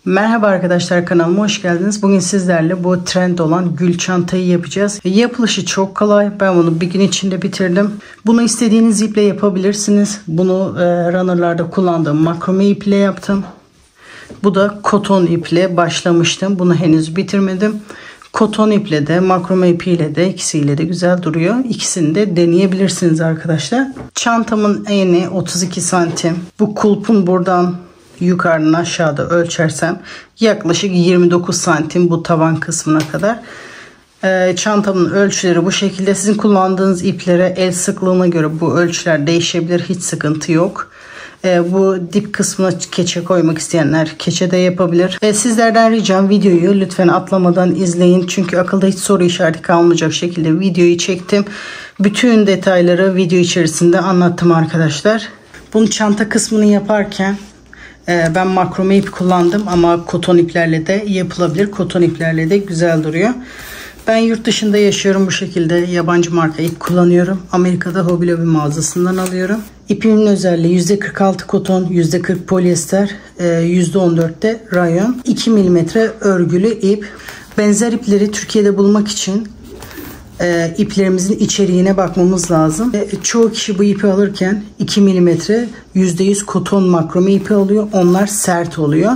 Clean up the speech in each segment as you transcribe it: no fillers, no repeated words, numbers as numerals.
Merhaba arkadaşlar, kanalıma hoş geldiniz. Bugün sizlerle bu trend olan gül çantayı yapacağız. Yapılışı çok kolay. Ben bunu bir gün içinde bitirdim. Bunu istediğiniz iple yapabilirsiniz. Bunu runnerlarda kullandığım makrome iple yaptım. Bu da koton iple başlamıştım. Bunu henüz bitirmedim. Koton iple de makrome ipiyle de ikisiyle de güzel duruyor. İkisini de deneyebilirsiniz arkadaşlar. Çantamın eni 32 santim. Bu kulpun buradan yukarıdan aşağıda ölçersem yaklaşık 29 santim bu taban kısmına kadar. Çantamın ölçüleri bu şekilde. Sizin kullandığınız iplere, el sıklığına göre bu ölçüler değişebilir. Hiç sıkıntı yok. Bu dip kısmına keçe koymak isteyenler keçe de yapabilir. Sizlerden ricam videoyu lütfen atlamadan izleyin. Çünkü akılda hiç soru işareti kalmayacak şekilde videoyu çektim. Bütün detayları video içerisinde anlattım arkadaşlar. Bunun çanta kısmını yaparken ben makrome ip kullandım ama koton iplerle de yapılabilir. Koton iplerle de güzel duruyor. Ben yurt dışında yaşıyorum, bu şekilde yabancı marka ip kullanıyorum. Amerika'da Hobby Lobby mağazasından alıyorum. İpimin özelliği %46 koton, %40 polyester, %14 de rayon. 2 mm örgülü ip. Benzer ipleri Türkiye'de bulmak için iplerimizin içeriğine bakmamız lazım. Çoğu kişi bu ipi alırken 2 mm %100 koton makrome ipi alıyor. Onlar sert oluyor.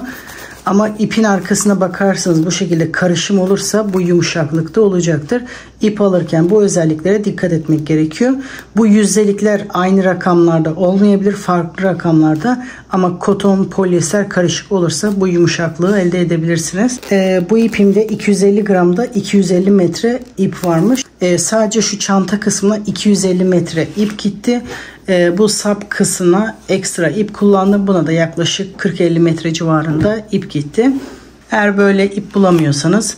Ama ipin arkasına bakarsanız bu şekilde karışım olursa bu yumuşaklıkta olacaktır. İp alırken bu özelliklere dikkat etmek gerekiyor. Bu yüzdelikler aynı rakamlarda olmayabilir, farklı rakamlarda, ama koton polyester karışık olursa bu yumuşaklığı elde edebilirsiniz. Bu ipimde 250 gramda 250 metre ip varmış. Sadece şu çanta kısmına 250 metre ip gitti. Bu sap kısmına ekstra ip kullandım. Buna da yaklaşık 40-50 metre civarında ip gitti. Eğer böyle ip bulamıyorsanız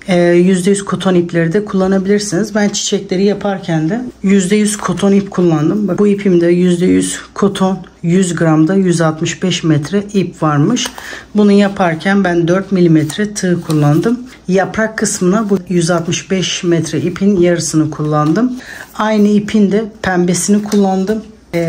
%100 koton ipleri de kullanabilirsiniz. Ben çiçekleri yaparken de %100 koton ip kullandım. Bak, bu ipimde %100 koton, 100 gramda 165 metre ip varmış. Bunu yaparken ben 4 milimetre tığ kullandım. Yaprak kısmına bu 165 metre ipin yarısını kullandım. Aynı ipin de pembesini kullandım.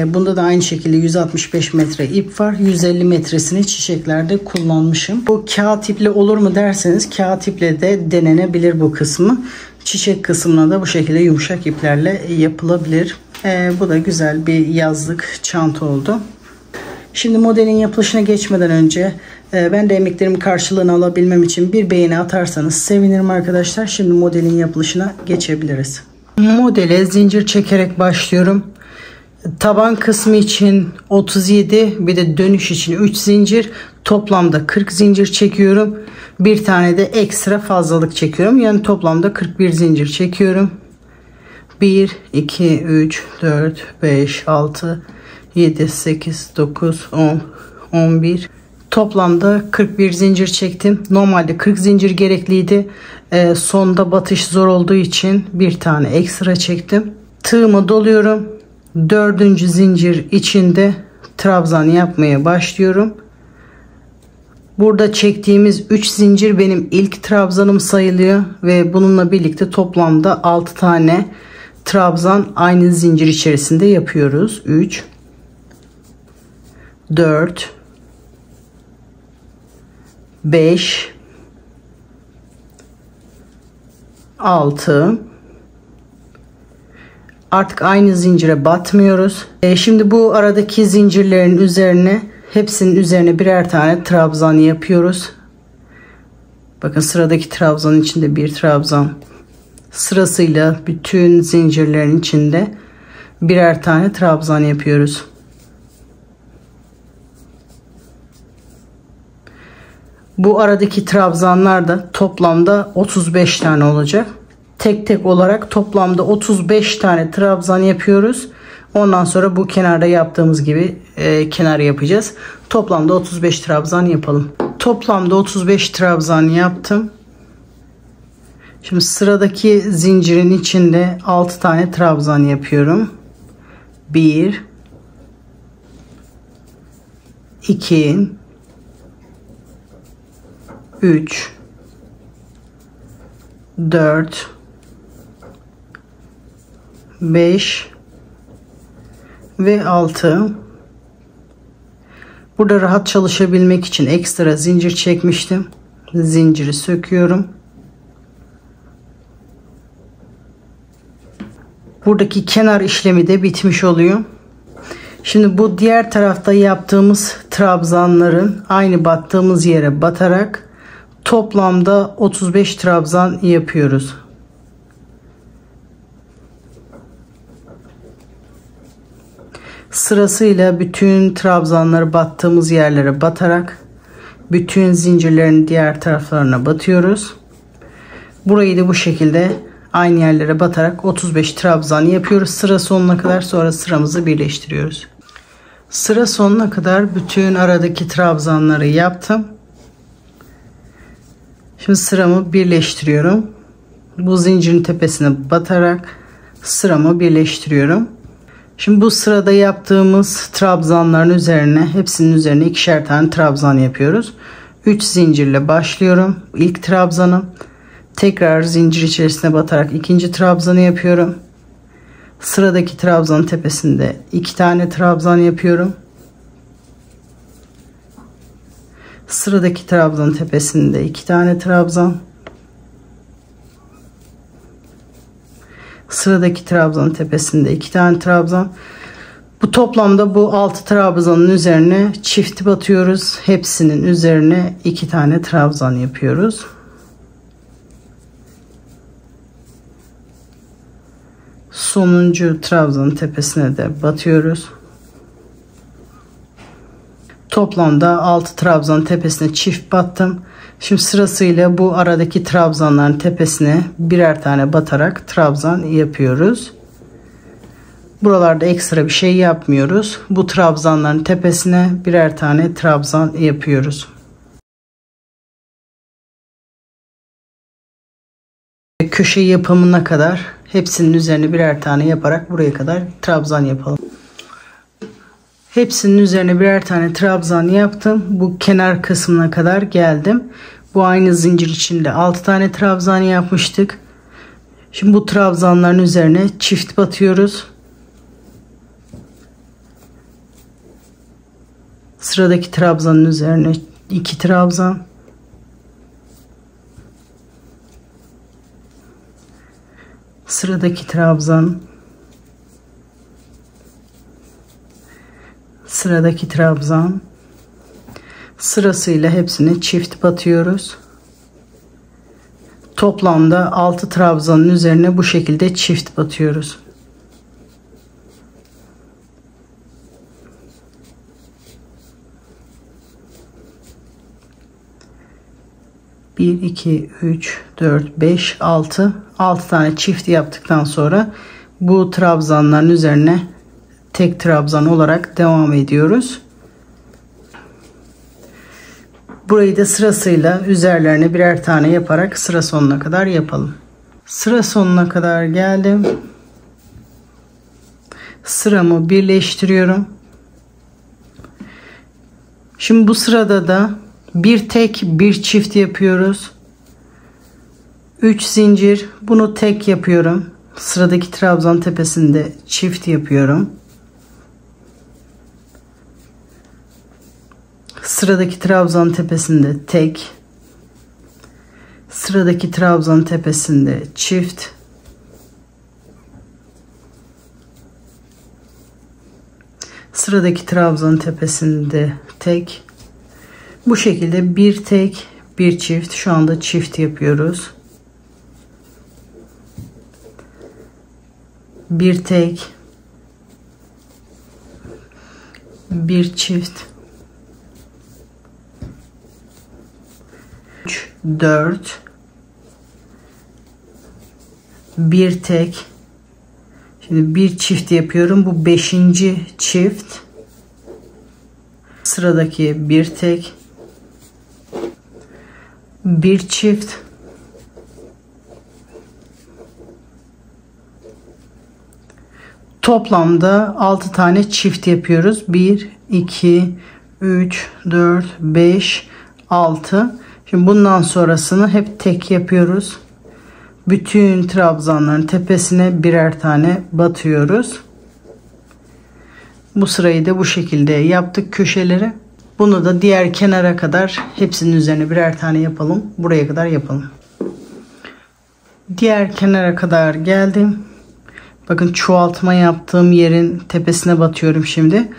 Bunda da aynı şekilde 165 metre ip var. 150 metresini çiçeklerde kullanmışım. Bu kağıt iple olur mu derseniz, kağıt iple de denenebilir bu kısmı. Çiçek kısmına da bu şekilde yumuşak iplerle yapılabilir. Bu da güzel bir yazlık çanta oldu. Şimdi modelin yapılışına geçmeden önce ben de emeklerimin karşılığını alabilmem için bir beğeni atarsanız sevinirim arkadaşlar. Şimdi modelin yapılışına geçebiliriz. Modele zincir çekerek başlıyorum. Taban kısmı için 37, bir de dönüş için 3 zincir, toplamda 40 zincir çekiyorum. Bir tane de ekstra fazlalık çekiyorum. Yani toplamda 41 zincir çekiyorum. 1 2 3 4 5 6 7 8 9 10 11, toplamda 41 zincir çektim. Normalde 40 zincir gerekliydi. Sonda batış zor olduğu için bir tane ekstra çektim. Tığımı doluyorum. 4. zincir içinde trabzan yapmaya başlıyorum. Burada çektiğimiz 3 zincir benim ilk trabzanım sayılıyor ve bununla birlikte toplamda 6 tane trabzan aynı zincir içerisinde yapıyoruz. 3 4 5 6. Artık aynı zincire batmıyoruz. Şimdi bu aradaki zincirlerin üzerine, hepsinin üzerine birer tane trabzan yapıyoruz. Bakın, sıradaki trabzanın içinde bir trabzan, sırasıyla bütün zincirlerin içinde birer tane trabzan yapıyoruz. Bu aradaki trabzanlar da toplamda 35 tane olacak. Tek tek olarak toplamda 35 tane trabzan yapıyoruz. Ondan sonra bu kenarda yaptığımız gibi kenar yapacağız. Toplamda 35 trabzan yapalım. Toplamda 35 trabzan yaptım. Şimdi sıradaki zincirin içinde 6 tane trabzan yapıyorum. 1 2 3 4 5 ve 6. Burada rahat çalışabilmek için ekstra zincir çekmiştim. Zinciri söküyorum. Buradaki kenar işlemi de bitmiş oluyor. Şimdi bu diğer tarafta yaptığımız trabzanların aynı battığımız yere batarak toplamda 35 trabzan yapıyoruz. Sırasıyla bütün trabzanları battığımız yerlere batarak bütün zincirlerin diğer taraflarına batıyoruz. Burayı da bu şekilde aynı yerlere batarak 35 trabzan yapıyoruz sıra sonuna kadar. Sonra sıramızı birleştiriyoruz. Sıra sonuna kadar bütün aradaki trabzanları yaptım. Şimdi sıramı birleştiriyorum. Bu zincirin tepesine batarak sıramı birleştiriyorum. Şimdi bu sırada yaptığımız trabzanların üzerine, hepsinin üzerine ikişer tane trabzan yapıyoruz. 3 zincirle başlıyorum. İlk trabzanım. Tekrar zincir içerisine batarak ikinci trabzanı yapıyorum. Sıradaki trabzanın tepesinde 2 tane trabzan yapıyorum. Sıradaki trabzanın tepesinde 2 tane trabzan. Sıradaki trabzanın tepesinde 2 tane trabzan. Bu toplamda bu 6 trabzanın üzerine çift batıyoruz. Hepsinin üzerine 2 tane trabzan yapıyoruz. Sonuncu trabzanın tepesine de batıyoruz. Toplamda 6 trabzanın tepesine çift battım. Şimdi sırasıyla bu aradaki trabzanların tepesine birer tane batarak trabzan yapıyoruz. Buralarda ekstra bir şey yapmıyoruz. Bu trabzanların tepesine birer tane trabzan yapıyoruz. Köşe yapımına kadar hepsinin üzerine birer tane yaparak buraya kadar trabzan yapalım. Hepsinin üzerine birer tane trabzan yaptım. Bu kenar kısmına kadar geldim. Bu aynı zincir içinde 6 tane trabzan yapmıştık. Şimdi bu trabzanların üzerine çift batıyoruz. Sıradaki trabzanın üzerine 2 trabzan. Sıradaki trabzan. Sıradaki trabzan. Sırasıyla hepsini çift batıyoruz. Toplamda 6 trabzanın üzerine bu şekilde çift batıyoruz. Bir, iki, üç, dört, beş, altı tane çift yaptıktan sonra bu trabzanların üzerine tek trabzan olarak devam ediyoruz. Burayı da sırasıyla üzerlerine birer tane yaparak sıra sonuna kadar yapalım. Sıra sonuna kadar geldim. Sıramı birleştiriyorum. Şimdi bu sırada da bir tek bir çift yapıyoruz. 3 zincir, bunu tek yapıyorum. Sıradaki trabzan tepesinde çift yapıyorum. Sıradaki trabzan tepesinde tek. Sıradaki trabzan tepesinde çift. Sıradaki trabzan tepesinde tek. Bu şekilde bir tek bir çift, şu anda çift yapıyoruz. Bir tek bir çift, 3 4 bir tek. Şimdi bir çift yapıyorum, bu 5. çift. Sıradaki bir tek bir çift, toplamda 6 tane çift yapıyoruz. 1 2 3 4 5 6. Şimdi bundan sonrasını hep tek yapıyoruz. Bütün trabzanların tepesine birer tane batıyoruz. Bu sırayı da bu şekilde yaptık köşeleri. Bunu da diğer kenara kadar hepsinin üzerine birer tane yapalım. Buraya kadar yapalım. Diğer kenara kadar geldim. Bakın çoğaltma yaptığım yerin tepesine batıyorum şimdi.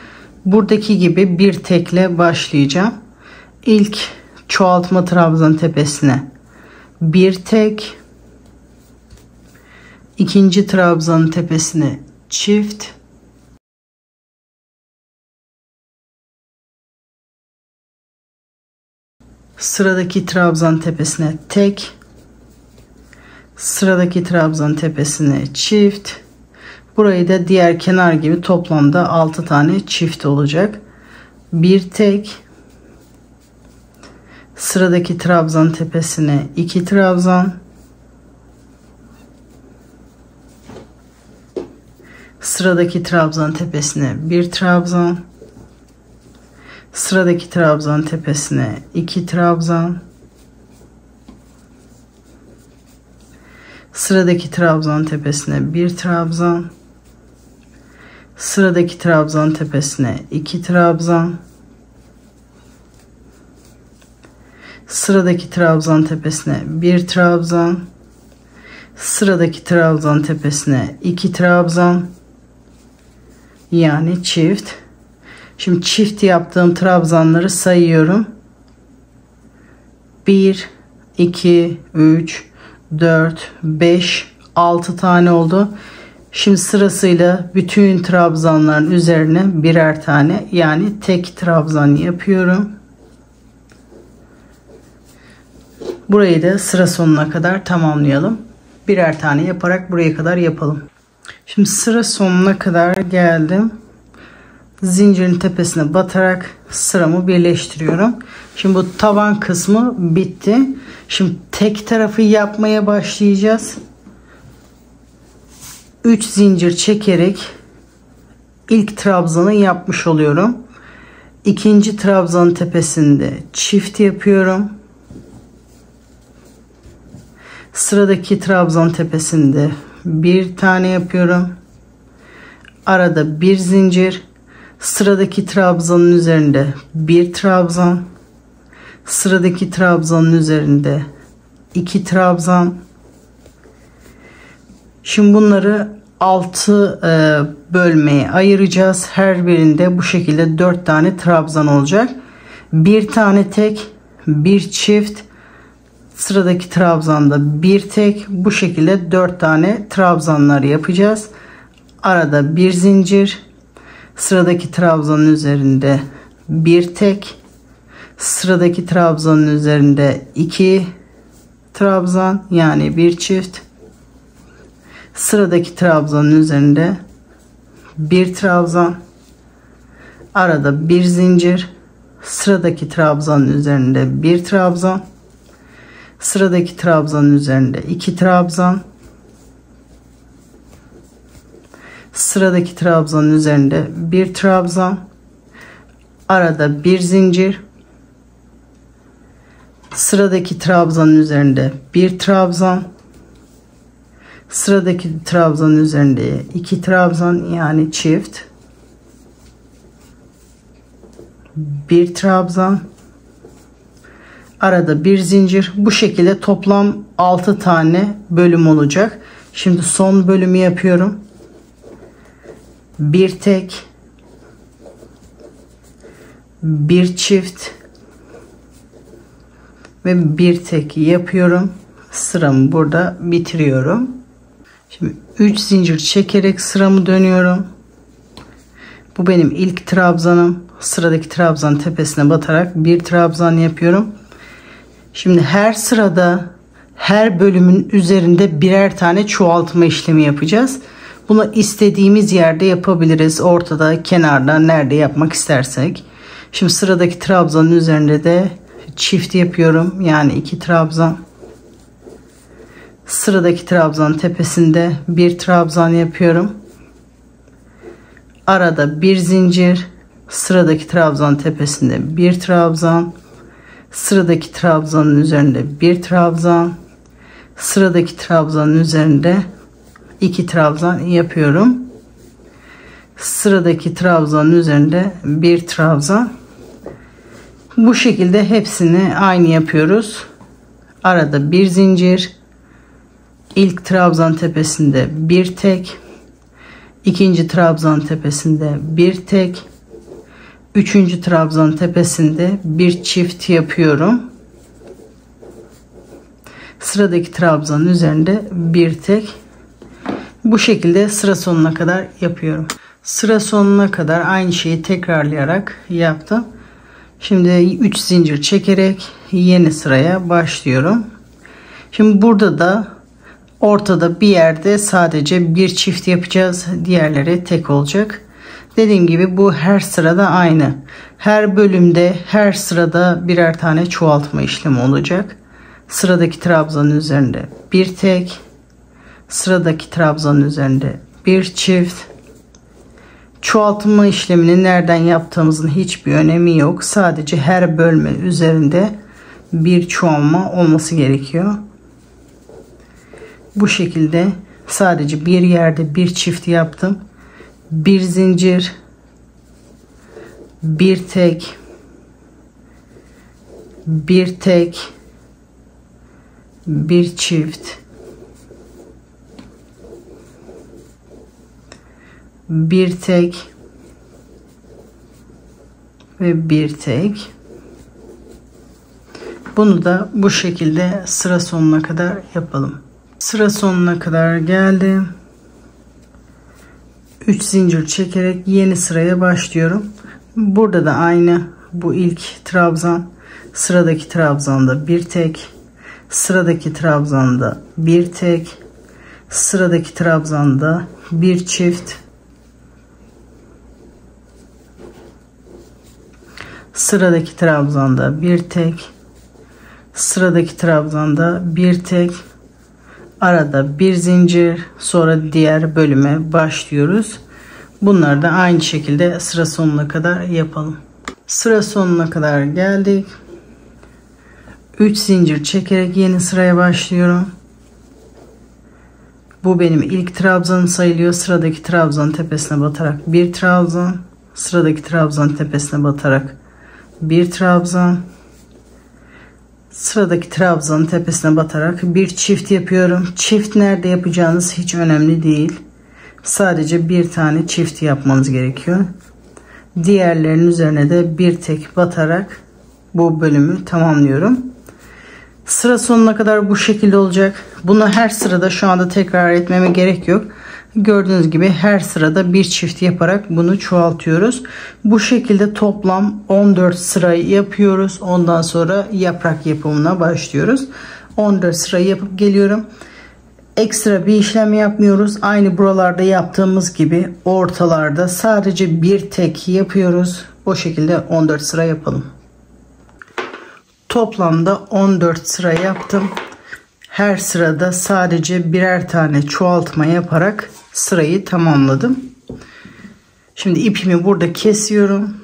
Buradaki gibi bir tekle başlayacağım. İlk çoğaltma trabzanın tepesine bir tek. İkinci trabzanın tepesine çift. Sıradaki trabzan tepesine tek. Sıradaki trabzan tepesine çift. Burayı da diğer kenar gibi toplamda 6 tane çift olacak. Bir tek. Sıradaki trabzan tepesine 2 trabzan. Sıradaki trabzan tepesine bir trabzan. Sıradaki trabzan tepesine 2 trabzan. Sıradaki trabzan tepesine bir trabzan. Sıradaki trabzan tepesine 2 trabzan. Sıradaki trabzan tepesine bir trabzan. Sıradaki trabzan tepesine 2 trabzan. Yani çift. Şimdi çift yaptığım trabzanları sayıyorum. 1, 2, 3, 4, 5, 6 tane oldu. Şimdi sırasıyla bütün trabzanların üzerine birer tane, yani tek trabzan yapıyorum. Burayı da sıra sonuna kadar tamamlayalım. Birer tane yaparak buraya kadar yapalım. Şimdi sıra sonuna kadar geldim. Zincirin tepesine batarak sıramı birleştiriyorum. Şimdi bu taban kısmı bitti. Şimdi tek tarafı yapmaya başlayacağız. 3 zincir çekerek ilk trabzanı yapmış oluyorum. İkinci trabzanın tepesinde çift yapıyorum. Sıradaki trabzan tepesinde bir tane yapıyorum. Arada bir zincir. Sıradaki trabzanın üzerinde bir trabzan. Sıradaki trabzanın üzerinde 2 trabzan. Şimdi bunları 6 bölmeye ayıracağız. Her birinde bu şekilde 4 tane trabzan olacak. Bir tane tek, bir çift. Sıradaki trabzanda bir tek. Bu şekilde 4 tane trabzanlar yapacağız. Arada bir zincir. Sıradaki trabzanın üzerinde bir tek. Sıradaki trabzanın üzerinde 2 trabzan, yani bir çift. Sıradaki trabzanın üzerinde bir trabzan. Arada bir zincir. Sıradaki trabzanın üzerinde bir trabzan. Sıradaki trabzanın üzerinde 2 trabzan. Sıradaki trabzanın üzerinde bir trabzan. Arada bir zincir. Sıradaki trabzanın üzerinde bir trabzan. Sıradaki trabzanın üzerinde 2 trabzan, yani çift. Bir trabzan. Arada bir zincir. Bu şekilde toplam 6 tane bölüm olacak. Şimdi son bölümü yapıyorum. Bir tek, bir çift ve bir tek yapıyorum. Sıramı burada bitiriyorum. Şimdi 3 zincir çekerek sıramı dönüyorum. Bu benim ilk trabzanım. Sıradaki trabzanın tepesine batarak bir trabzan yapıyorum. Şimdi her sırada, her bölümün üzerinde birer tane çoğaltma işlemi yapacağız. Bunu istediğimiz yerde yapabiliriz. Ortada, kenarda, nerede yapmak istersek. Şimdi sıradaki trabzanın üzerinde de çift yapıyorum. Yani 2 trabzan. Sıradaki trabzanın tepesinde bir trabzan yapıyorum. Arada bir zincir. Sıradaki trabzanın tepesinde bir trabzan. Sıradaki trabzanın üzerinde bir trabzan. Sıradaki trabzanın üzerinde 2 trabzan yapıyorum. Sıradaki trabzanın üzerinde bir trabzan. Bu şekilde hepsini aynı yapıyoruz. Arada bir zincir, ilk trabzan tepesinde bir tek, ikinci trabzan tepesinde bir tek, üçüncü trabzan tepesinde bir çift yapıyorum. Sıradaki trabzanın üzerinde bir tek. Bu şekilde sıra sonuna kadar yapıyorum. Sıra sonuna kadar aynı şeyi tekrarlayarak yaptım. Şimdi 3 zincir çekerek yeni sıraya başlıyorum. Şimdi burada da ortada bir yerde sadece bir çift yapacağız. Diğerleri tek olacak. Dediğim gibi bu her sırada aynı. Her bölümde, her sırada birer tane çoğaltma işlemi olacak. Sıradaki trabzanın üzerinde bir tek, sıradaki trabzanın üzerinde bir çift. Çoğaltma işlemini nereden yaptığımızın hiçbir önemi yok. Sadece her bölme üzerinde bir çoğalma olması gerekiyor. Bu şekilde sadece bir yerde bir çift yaptım. Bir zincir, bir tek, bir tek, bir çift, bir tek ve bir tek. Bunu da bu şekilde sıra sonuna kadar yapalım. Sıra sonuna kadar geldim. 3 zincir çekerek yeni sıraya başlıyorum. Burada da aynı, bu ilk trabzan, sıradaki trabzanda bir tek, sıradaki trabzanda bir tek, sıradaki trabzanda bir çift, sıradaki trabzanda bir tek, sıradaki trabzanda bir tek, arada bir zincir, sonra diğer bölüme başlıyoruz. Bunları da aynı şekilde sıra sonuna kadar yapalım. Sıra sonuna kadar geldik. 3 zincir çekerek yeni sıraya başlıyorum. Bu benim ilk trabzanım sayılıyor. Sıradaki trabzanın tepesine batarak bir trabzan, sıradaki trabzanın tepesine batarak bir trabzan, sıradaki trabzanın tepesine batarak bir çift yapıyorum. Çift nerede yapacağınız hiç önemli değil. Sadece bir tane çift yapmanız gerekiyor. Diğerlerinin üzerine de bir tek batarak bu bölümü tamamlıyorum. Sıra sonuna kadar bu şekilde olacak. Bunu her sırada şu anda tekrar etmeme gerek yok. Gördüğünüz gibi her sırada bir çift yaparak bunu çoğaltıyoruz. Bu şekilde toplam 14 sırayı yapıyoruz. Ondan sonra yaprak yapımına başlıyoruz. 14 sırayı yapıp geliyorum. Ekstra bir işlem yapmıyoruz. Aynı buralarda yaptığımız gibi ortalarda sadece bir tek yapıyoruz. O şekilde 14 sıra yapalım. Toplamda 14 sıra yaptım. Her sırada sadece birer tane çoğaltma yaparak sırayı tamamladım. Şimdi ipimi burada kesiyorum.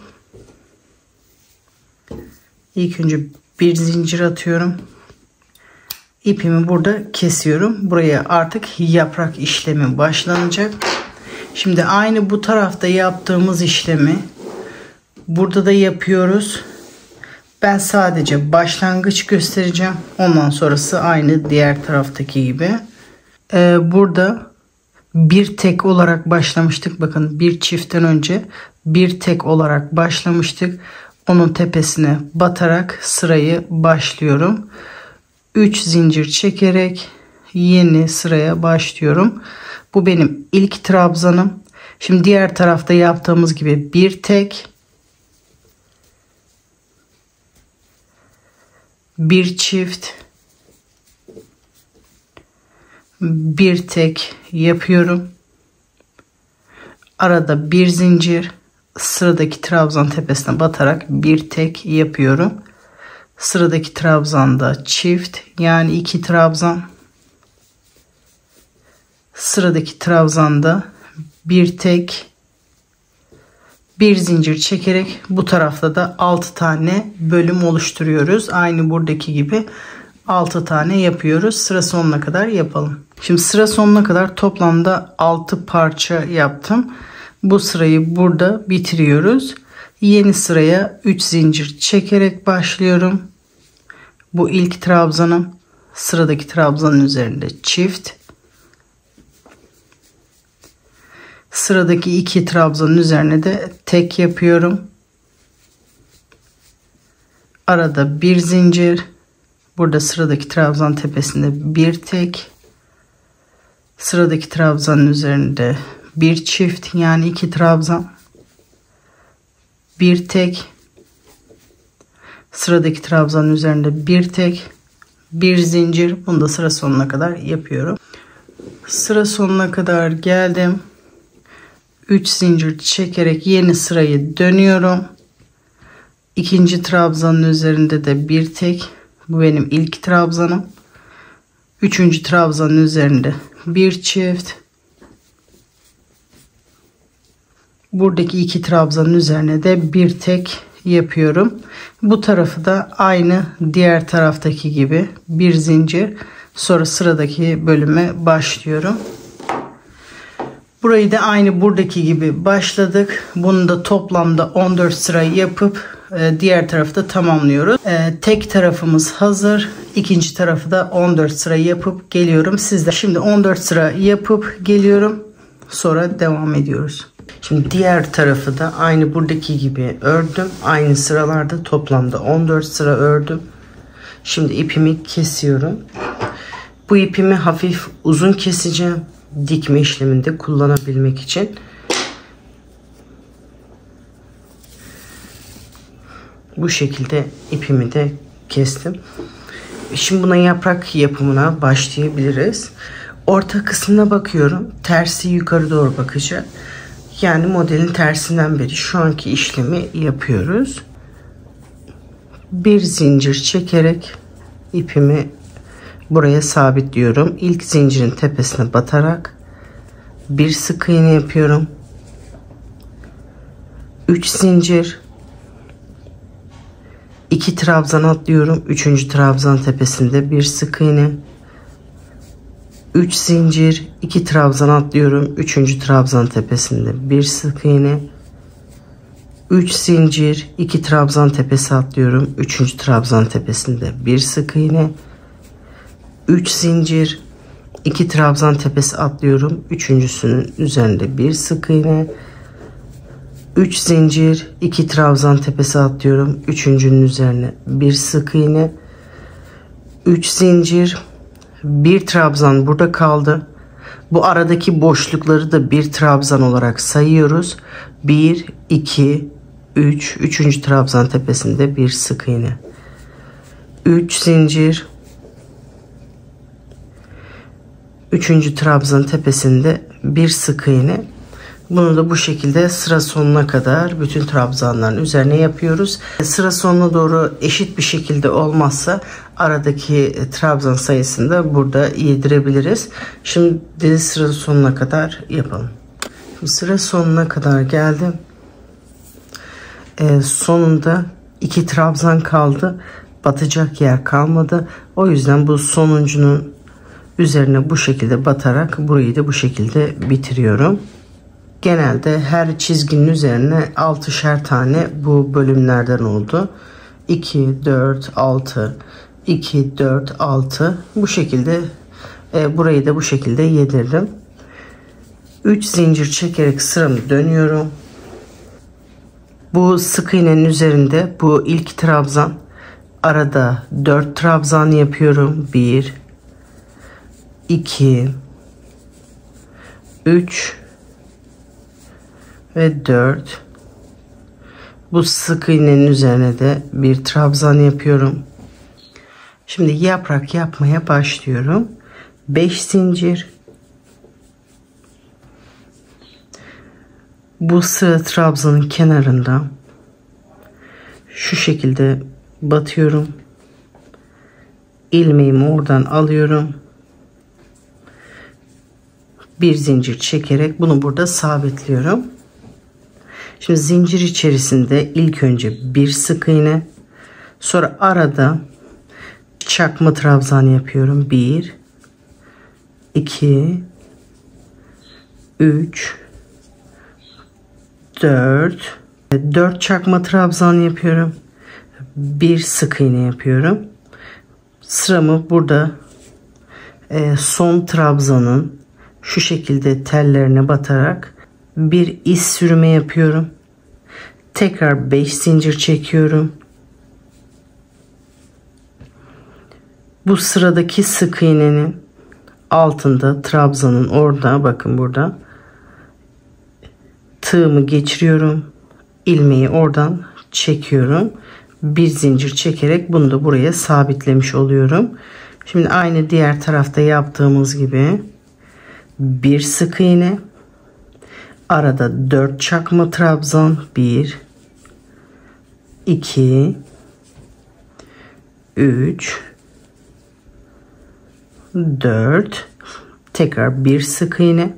İlk önce bir zincir atıyorum. İpimi burada kesiyorum. Buraya artık yaprak işlemi başlanacak. Şimdi aynı bu tarafta yaptığımız işlemi burada da yapıyoruz. Ben sadece başlangıç göstereceğim. Ondan sonrası aynı diğer taraftaki gibi. Burada bir tek olarak başlamıştık. Bakın bir çiftten önce bir tek olarak başlamıştık. Onun tepesine batarak sırayı başlıyorum. 3 zincir çekerek yeni sıraya başlıyorum. Bu benim ilk trabzanım. Şimdi diğer tarafta yaptığımız gibi bir tek, bir çift, bir tek yapıyorum. Arada bir zincir, sıradaki trabzan tepesine batarak bir tek yapıyorum. Sıradaki trabzanda çift, yani 2 trabzan. Sıradaki trabzanda bir tek, bir zincir çekerek bu tarafta da 6 tane bölüm oluşturuyoruz. Aynı buradaki gibi 6 tane yapıyoruz. Sıra sonuna kadar yapalım. Şimdi sıra sonuna kadar toplamda 6 parça yaptım. Bu sırayı burada bitiriyoruz. Yeni sıraya 3 zincir çekerek başlıyorum. Bu ilk trabzanım. Sıradaki trabzanın üzerinde çift. Sıradaki 2 trabzanın üzerine de tek yapıyorum. Arada bir zincir. Burada sıradaki trabzan tepesinde bir tek. Sıradaki trabzanın üzerinde bir çift, yani 2 trabzan. Bir tek. Sıradaki trabzanın üzerinde bir tek. Bir zincir. Bunu da sıra sonuna kadar yapıyorum. Sıra sonuna kadar geldim. 3 zincir çekerek yeni sırayı dönüyorum. İkinci trabzanın üzerinde de bir tek. Bu benim ilk trabzanım. Üçüncü trabzanın üzerinde bir çift. Buradaki 2 trabzanın üzerine de bir tek yapıyorum. Bu tarafı da aynı diğer taraftaki gibi bir zincir. Sonra sıradaki bölüme başlıyorum. Burayı da aynı buradaki gibi başladık. Bunu da toplamda 14 sıra yapıp diğer tarafı da tamamlıyoruz. Tek tarafımız hazır. İkinci tarafı da 14 sıra yapıp geliyorum. Siz de şimdi 14 sıra yapıp geliyorum. Sonra devam ediyoruz. Şimdi diğer tarafı da aynı buradaki gibi ördüm. Aynı sıralarda toplamda 14 sıra ördüm. Şimdi ipimi kesiyorum. Bu ipimi hafif uzun keseceğim. Dikme işleminde kullanabilmek için. Bu şekilde ipimi de kestim. Şimdi buna yaprak yapımına başlayabiliriz. Orta kısmına bakıyorum. Tersi yukarı doğru bakacak. Yani modelin tersinden beri şu anki işlemi yapıyoruz. Bir zincir çekerek ipimi buraya sabitliyorum. İlk zincirin tepesine batarak bir sık iğne yapıyorum. 3 zincir, 2 trabzan atlıyorum. 3. trabzan tepesinde bir sık iğne. 3 zincir, 2 trabzan atlıyorum. 3. trabzan tepesinde bir sık iğne. 3 zincir, 2 trabzan tepesi atlıyorum. 3. trabzan tepesinde bir sık iğne. 3 zincir, 2 trabzan tepesi atlıyorum. Üçüncüsünün üzerinde bir sık iğne. 3 zincir, 2 trabzan tepesi atlıyorum. Üçüncünün üzerine bir sık iğne. 3 zincir, bir trabzan burada kaldı. Bu aradaki boşlukları da bir trabzan olarak sayıyoruz. 1, 2, 3. Üçüncü trabzan tepesinde bir sık iğne. 3 zincir. 3. trabzan tepesinde bir sık iğne. Bunu da bu şekilde sıra sonuna kadar bütün trabzanların üzerine yapıyoruz. Sıra sonuna doğru eşit bir şekilde olmazsa aradaki trabzan sayısını da burada yedirebiliriz. Şimdi sıra sonuna kadar yapalım. Şimdi sıra sonuna kadar geldim. Sonunda 2 trabzan kaldı. Batacak yer kalmadı. O yüzden bu sonuncunun üzerine bu şekilde batarak burayı da bu şekilde bitiriyorum. Genelde her çizginin üzerine 6'şer tane bu bölümlerden oldu. 2, 4, 6, 2, 4, 6 bu şekilde burayı da bu şekilde yedirdim. 3 zincir çekerek sıramı dönüyorum. Bu sık iğnenin üzerinde bu ilk trabzan, arada 4 trabzan yapıyorum. 1, 2, 3 ve 4. Bu sık iğnenin üzerine de bir trabzan yapıyorum. Şimdi yaprak yapmaya başlıyorum. 5 zincir. Bu sıra trabzanın kenarında şu şekilde batıyorum. İlmeğimi oradan alıyorum. Bir zincir çekerek bunu burada sabitliyorum. Şimdi zincir içerisinde ilk önce bir sık iğne, sonra arada çakma trabzan yapıyorum. 1, 2, 3, 4, 4 çakma trabzan yapıyorum. Bir sık iğne yapıyorum. Sıramı burada son trabzanın şu şekilde tellerine batarak bir iz sürme yapıyorum. Tekrar 5 zincir çekiyorum. Bu sıradaki sık iğnenin altında, trabzanın orada, bakın burada tığımı geçiriyorum. İlmeği oradan çekiyorum. Bir zincir çekerek bunu da buraya sabitlemiş oluyorum. Şimdi aynı diğer tarafta yaptığımız gibi bir sık iğne, arada 4 çakma trabzan, 1 2 3 4, tekrar bir sık iğne,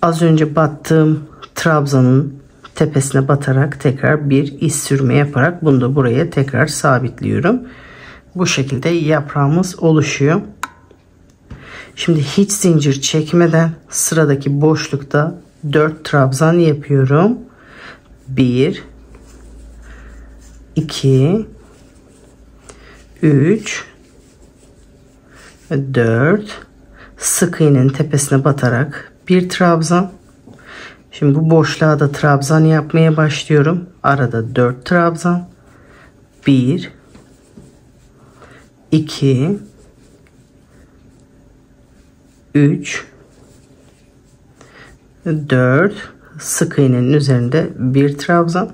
az önce battığım trabzanın tepesine batarak tekrar bir iz sürme yaparak bunu da buraya tekrar sabitliyorum. Bu şekilde yaprağımız oluşuyor. Şimdi hiç zincir çekmeden sıradaki boşlukta 4 trabzan yapıyorum. 1 2 3 4, sık iğnenin tepesine batarak bir trabzan. Şimdi bu boşluğa da trabzan yapmaya başlıyorum. Arada 4 trabzan. 1 2 3 4, sık iğnenin üzerinde bir trabzan.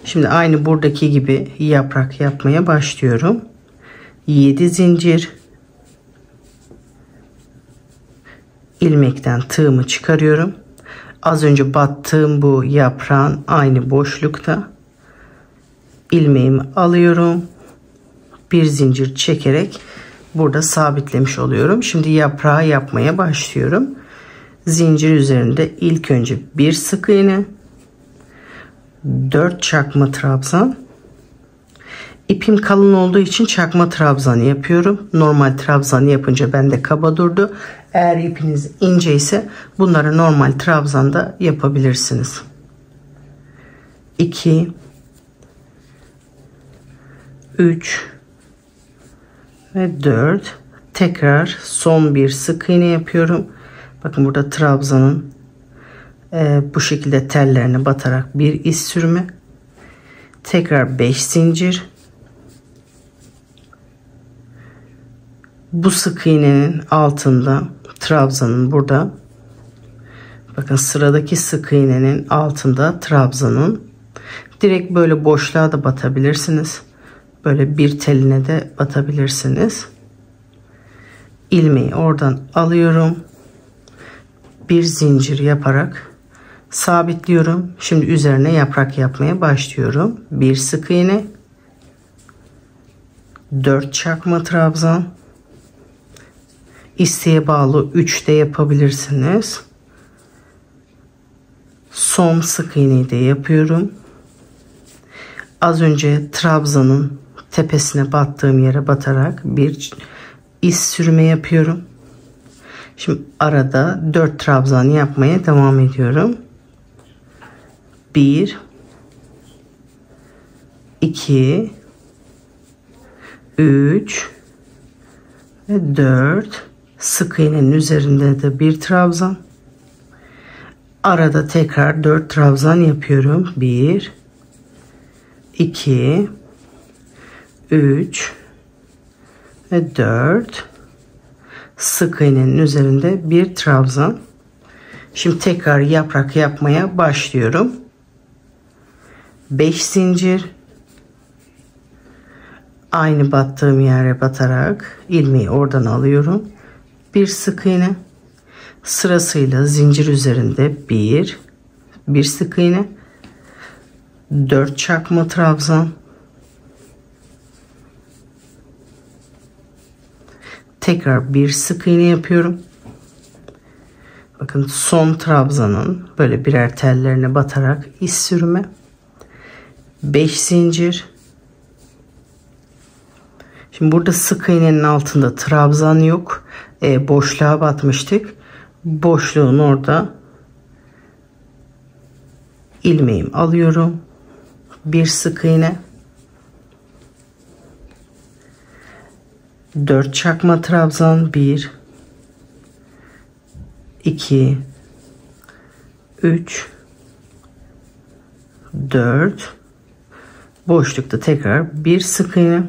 Şimdi aynı buradaki gibi yaprak yapmaya başlıyorum. 7 zincir, ilmekten tığımı çıkarıyorum. Az önce battığım bu yaprağın aynı boşlukta ilmeğimi alıyorum. Bir zincir çekerek burada sabitlemiş oluyorum. Şimdi yaprağı yapmaya başlıyorum. Zincir üzerinde ilk önce bir sık iğne, 4 çakma trabzan. İpim kalın olduğu için çakma trabzanı yapıyorum. Normal trabzanı yapınca bende kaba durdu. Eğer ipiniz ince ise bunları normal trabzanda yapabilirsiniz. 2 3 ve 4, tekrar son bir sık iğne yapıyorum. Bakın burada trabzanın bu şekilde tellerine batarak bir iz sürme, tekrar 5 zincir. Bu sık iğnenin altında, trabzanın burada, bakın sıradaki sık iğnenin altında trabzanın, direkt böyle boşluğa da batabilirsiniz. Böyle bir teline de batabilirsiniz. İlmeği oradan alıyorum. Bir zincir yaparak sabitliyorum. Şimdi üzerine yaprak yapmaya başlıyorum. Bir sık iğne, 4 çakma trabzan. İsteğe bağlı 3 de yapabilirsiniz. Son sık iğneyi de yapıyorum. Az önce trabzanın tepesine battığım yere batarak bir iz sürme yapıyorum. Şimdi arada 4 trabzan yapmaya devam ediyorum. 1 2 3 ve 4, sık iğnenin üzerinde de bir trabzan. Arada tekrar 4 trabzan yapıyorum. 1 2 3 ve 4, sık iğnenin üzerinde bir trabzan. Şimdi tekrar yaprak yapmaya başlıyorum. 5 zincir, aynı battığım yere batarak ilmeği oradan alıyorum. Bir sık iğne, sırasıyla zincir üzerinde bir sık iğne, 4 çakma trabzan, tekrar bir sık iğne yapıyorum. Bakın son trabzanın böyle birer tellerine batarak iz sürme, 5 zincir. Şimdi burada sık iğnenin altında trabzan yok. Boşluğa batmıştık. Boşluğun orada ilmeğimi alıyorum. Bir sık iğne, 4 çakma trabzan, 1 2 3 4, boşlukta tekrar bir sık iğne,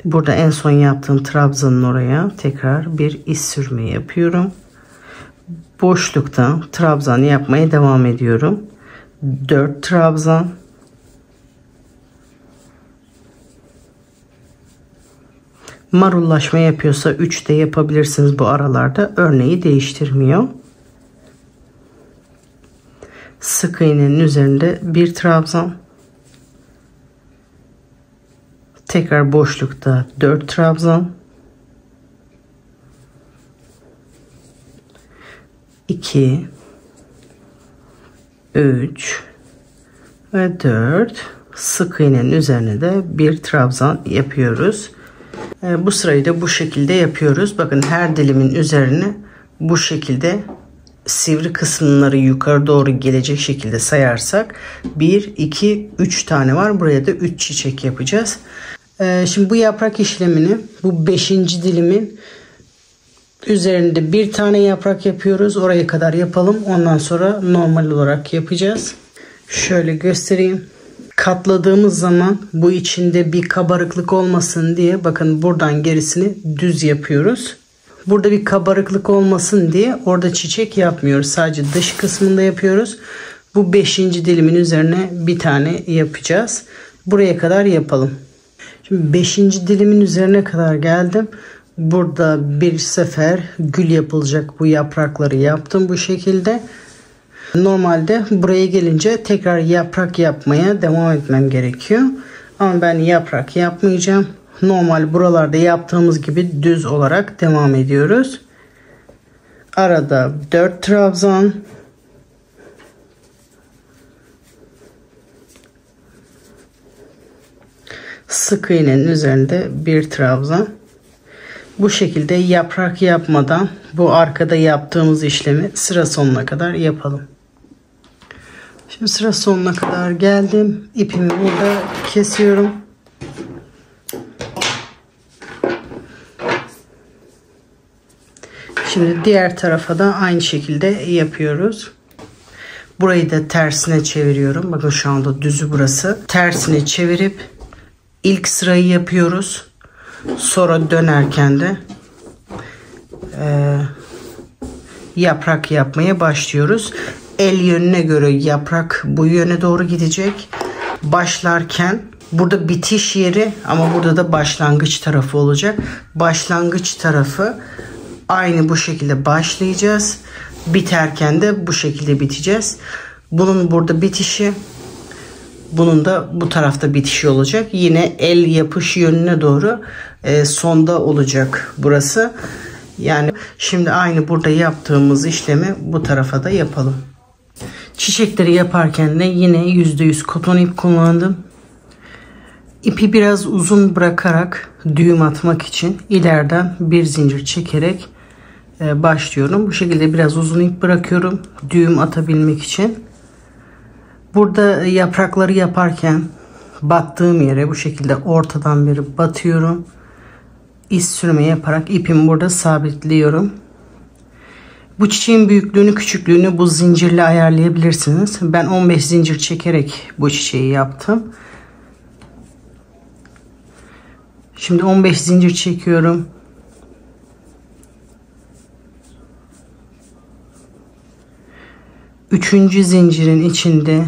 burada en son yaptığım trabzanın oraya tekrar bir iz sürme yapıyorum. Boşlukta trabzan yapmaya devam ediyorum. 4 trabzan, marullaşma yapıyorsa 3 de yapabilirsiniz bu aralarda, örneği değiştirmiyor. Sık iğnenin üzerinde bir trabzan, tekrar boşlukta 4 trabzan, 2 3 ve 4, sık iğnenin üzerine de bir trabzan yapıyoruz. Bu sırayı da bu şekilde yapıyoruz. Bakın her dilimin üzerine bu şekilde sivri kısımları yukarı doğru gelecek şekilde sayarsak 1 2 3 tane var. Buraya da 3 çiçek yapacağız. Şimdi bu yaprak işlemini bu 5. dilimin üzerinde bir tane yaprak yapıyoruz. Oraya kadar yapalım. Ondan sonra normal olarak yapacağız. Şöyle göstereyim. Katladığımız zaman bu içinde bir kabarıklık olmasın diye bakın buradan gerisini düz yapıyoruz. Burada bir kabarıklık olmasın diye orada çiçek yapmıyoruz. Sadece dış kısmında yapıyoruz. Bu 5. dilimin üzerine bir tane yapacağız. Buraya kadar yapalım. Şimdi 5. dilimin üzerine kadar geldim. Burada bir sefer gül yapılacak bu yaprakları yaptım bu şekilde. Normalde buraya gelince tekrar yaprak yapmaya devam etmem gerekiyor. Ama ben yaprak yapmayacağım. Normal buralarda yaptığımız gibi düz olarak devam ediyoruz. Arada 4 trabzan, sık iğnenin üzerinde bir trabzan. Bu şekilde yaprak yapmadan bu arkada yaptığımız işlemi sıra sonuna kadar yapalım. Şimdi sıra sonuna kadar geldim. İpimi burada kesiyorum. Şimdi diğer tarafa da aynı şekilde yapıyoruz. Burayı da tersine çeviriyorum. Bakın şu anda düzü burası. Tersine çevirip ilk sırayı yapıyoruz. Sonra dönerken de yaprak yapmaya başlıyoruz. El yönüne göre yaprak bu yöne doğru gidecek. Başlarken burada bitiş yeri ama burada da başlangıç tarafı olacak. Başlangıç tarafı aynı bu şekilde başlayacağız. Biterken de bu şekilde biteceğiz. Bunun burada bitişi, bunun da bu tarafta bitişi olacak. Yine el yapış yönüne doğru sonda olacak burası. Yani şimdi aynı burada yaptığımız işlemi bu tarafa da yapalım. Çiçekleri yaparken de yine %100 koton ip kullandım. İpi biraz uzun bırakarak düğüm atmak için ileriden bir zincir çekerek başlıyorum. Bu şekilde biraz uzun ip bırakıyorum düğüm atabilmek için. Burada yaprakları yaparken battığım yere bu şekilde ortadan bir batıyorum. İz sürme yaparak ipimi burada sabitliyorum. Bu çiçeğin büyüklüğünü, küçüklüğünü bu zincirle ayarlayabilirsiniz. Ben 15 zincir çekerek bu çiçeği yaptım. Şimdi 15 zincir çekiyorum. Üçüncü zincirin içinde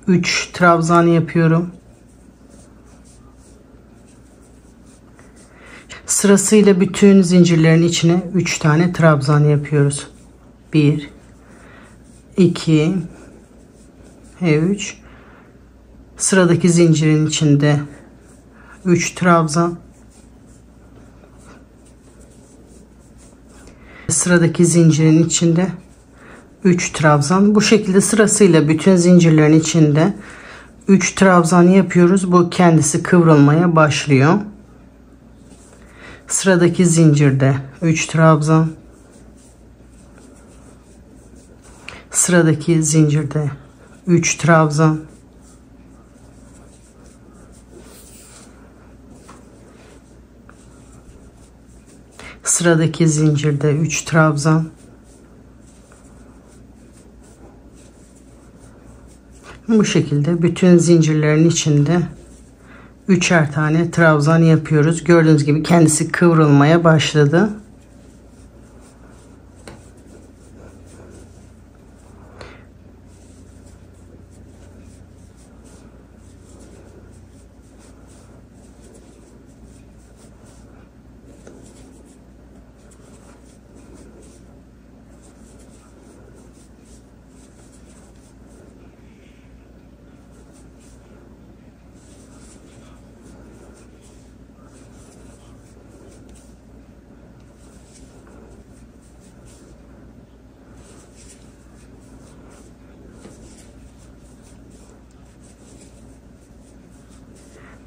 3 trabzan yapıyorum. Sırasıyla bütün zincirlerin içine 3 tane trabzan yapıyoruz. 1 2 ve 3. Sıradaki zincirin içinde 3 trabzan. Sıradaki zincirin içinde 3 trabzan. Bu şekilde sırasıyla bütün zincirlerin içinde 3 trabzan yapıyoruz. Bu kendisi kıvrılmaya başlıyor. Sıradaki zincirde 3 trabzan. Sıradaki zincirde 3 trabzan. Sıradaki zincirde 3 trabzan. Bu şekilde bütün zincirlerin içinde 3'er tane trabzan yapıyoruz. Gördüğünüz gibi kendisi kıvrılmaya başladı.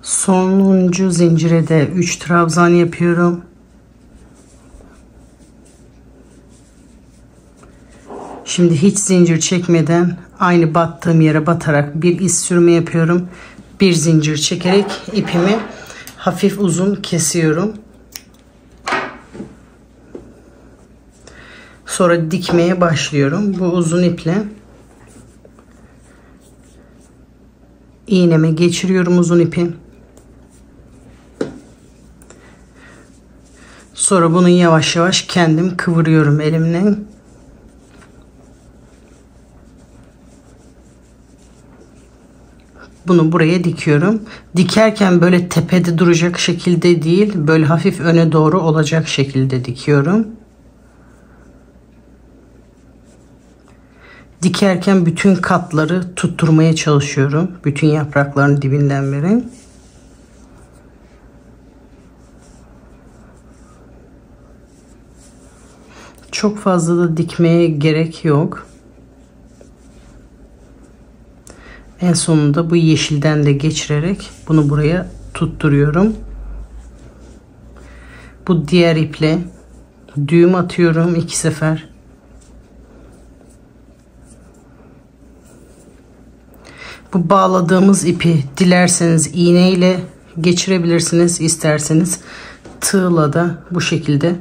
Sonuncu zincire de 3 trabzan yapıyorum. Şimdi hiç zincir çekmeden aynı battığım yere batarak bir iz sürme yapıyorum. Bir zincir çekerek ipimi hafif uzun kesiyorum. Sonra dikmeye başlıyorum. Bu uzun iple iğneme geçiriyorum uzun ipi. Sonra bunu yavaş yavaş kendim kıvırıyorum elimle. Bunu buraya dikiyorum. Dikerken böyle tepede duracak şekilde değil, böyle hafif öne doğru olacak şekilde dikiyorum. Dikerken bütün katları tutturmaya çalışıyorum. Bütün yaprakların dibinden beri. Çok fazla da dikmeye gerek yok. En sonunda bu yeşilden de geçirerek bunu buraya tutturuyorum. Bu diğer iple düğüm atıyorum 2 sefer. Bu bağladığımız ipi dilerseniz iğne ile geçirebilirsiniz, isterseniz tığla da bu şekilde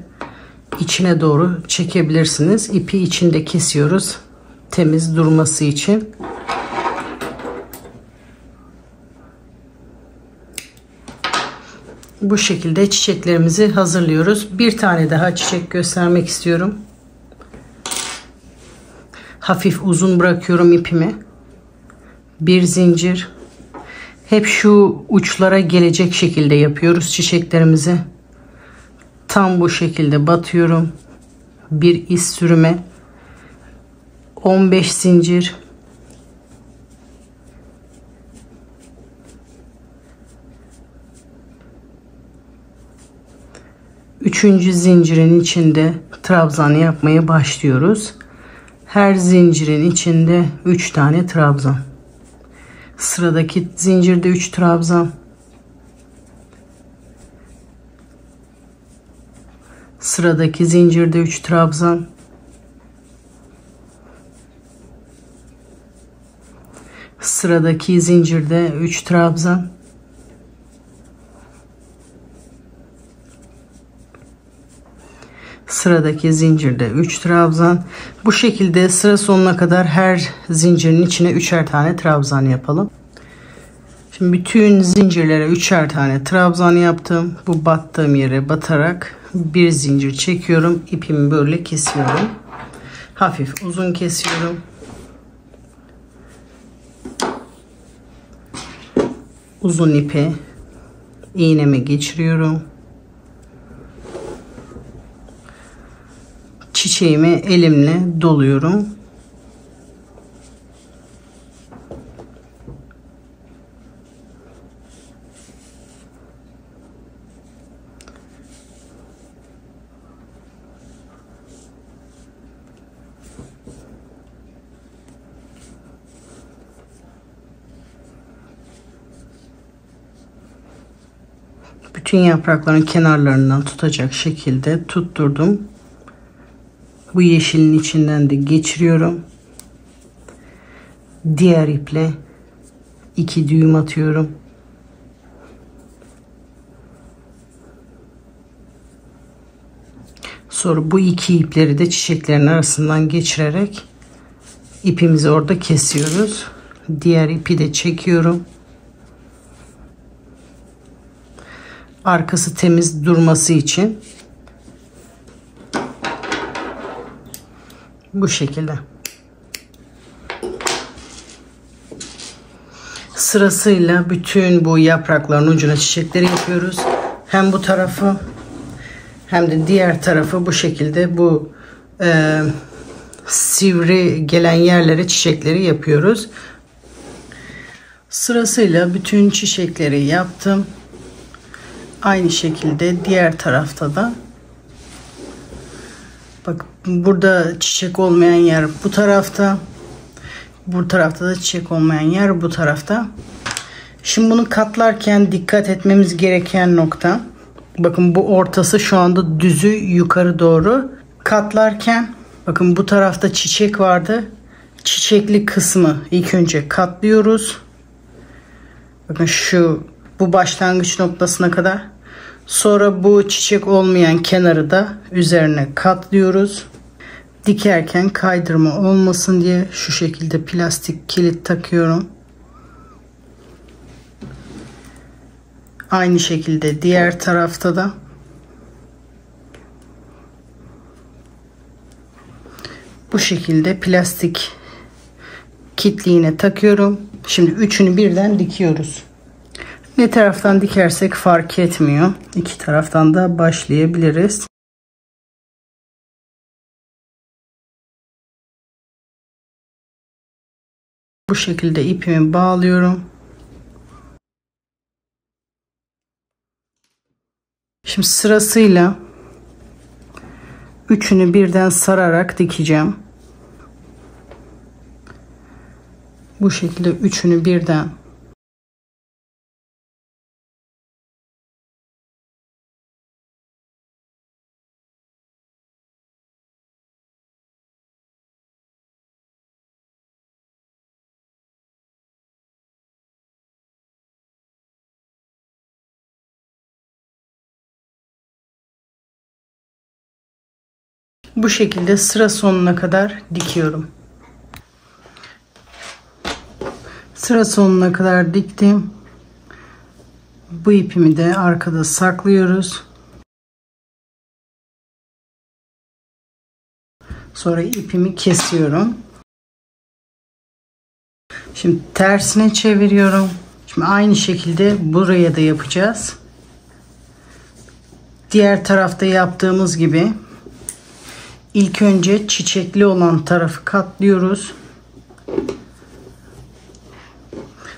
içine doğru çekebilirsiniz. İpi içinde kesiyoruz temiz durması için. Bu şekilde çiçeklerimizi hazırlıyoruz. Bir tane daha çiçek göstermek istiyorum. Hafif uzun bırakıyorum ipimi. Bir zincir. Hep şu uçlara gelecek şekilde yapıyoruz çiçeklerimizi. Tam bu şekilde batıyorum. Bir iz sürme. 15 zincir. Üçüncü zincirin içinde trabzan yapmaya başlıyoruz. Her zincirin içinde 3 tane trabzan. Sıradaki zincirde 3 trabzan. Sıradaki zincirde 3 trabzan. Sıradaki zincirde 3 trabzan. Sıradaki zincirde 3 trabzan. Bu şekilde sıra sonuna kadar her zincirin içine 3'er tane trabzan yapalım. Şimdi bütün zincirlere 3'er tane trabzan yaptım. Bu battığım yere batarak bir zincir çekiyorum. İpimi böyle kesiyorum. Hafif uzun kesiyorum. Uzun ipe iğnemi geçiriyorum. Çiçeğimi elimle doluyorum. Bütün yaprakların kenarlarından tutacak şekilde tutturdum. Bu yeşilin içinden de geçiriyorum. Diğer iple 2 düğüm atıyorum. Sonra bu 2 ipleri de çiçeklerin arasından geçirerek ipimizi orada kesiyoruz. Diğer ipi de çekiyorum. Arkası temiz durması için bu şekilde. Sırasıyla bütün bu yaprakların ucuna çiçekleri yapıyoruz. Hem bu tarafı hem de diğer tarafı bu şekilde bu sivri gelen yerlere çiçekleri yapıyoruz. Sırasıyla bütün çiçekleri yaptım. Aynı şekilde diğer tarafta da. Bak, burada çiçek olmayan yer bu tarafta. Bu tarafta da çiçek olmayan yer bu tarafta. Şimdi bunu katlarken dikkat etmemiz gereken nokta. Bakın bu ortası şu anda düzü yukarı doğru. Katlarken bakın bu tarafta çiçek vardı. Çiçekli kısmı ilk önce katlıyoruz. Bakın bu başlangıç noktasına kadar. Sonra bu çiçek olmayan kenarı da üzerine katlıyoruz. Dikerken kaydırma olmasın diye şu şekilde plastik kilit takıyorum. Aynı şekilde diğer tarafta da. Bu şekilde plastik kitliğine takıyorum. Şimdi üçünü birden dikiyoruz. Ne taraftan dikersek fark etmiyor. İki taraftan da başlayabiliriz. Bu şekilde ipimi bağlıyorum. Şimdi sırasıyla üçünü birden sararak dikeceğim. Bu şekilde üçünü birden bu şekilde sıra sonuna kadar dikiyorum. Sıra sonuna kadar diktim. Bu ipimi de arkada saklıyoruz. Sonra ipimi kesiyorum. Şimdi tersine çeviriyorum. Şimdi aynı şekilde buraya da yapacağız. Diğer tarafta yaptığımız gibi ilk önce çiçekli olan tarafı katlıyoruz.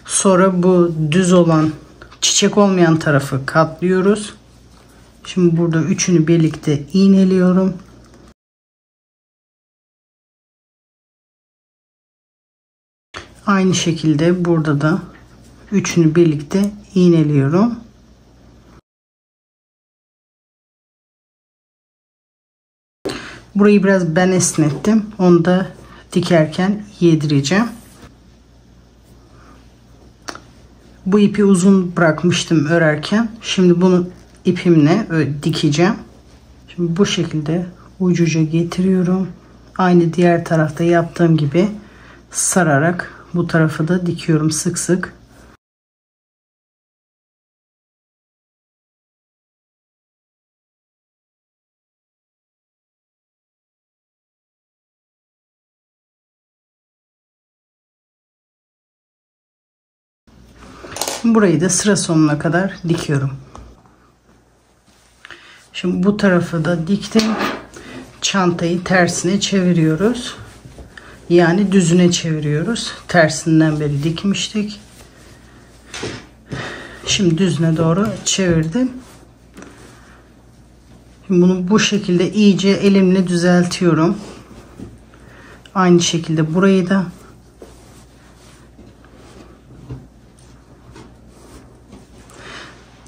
Sonra bu düz olan çiçek olmayan tarafı katlıyoruz. Şimdi burada üçünü birlikte iğneliyorum. Aynı şekilde burada da üçünü birlikte iğneliyorum. Burayı biraz ben esnettim. Onu da dikerken yedireceğim. Bu ipi uzun bırakmıştım örerken. Şimdi bunu ipimle dikeceğim. Şimdi bu şekilde ucuca getiriyorum. Aynı diğer tarafta yaptığım gibi sararak bu tarafı da dikiyorum sık sık. Burayı da sıra sonuna kadar dikiyorum. Şimdi bu tarafı da diktim. Çantayı tersine çeviriyoruz. Yani düzüne çeviriyoruz. Tersinden beri dikmiştik. Şimdi düzüne doğru çevirdim. Şimdi bunu bu şekilde iyice elimle düzeltiyorum. Aynı şekilde burayı da.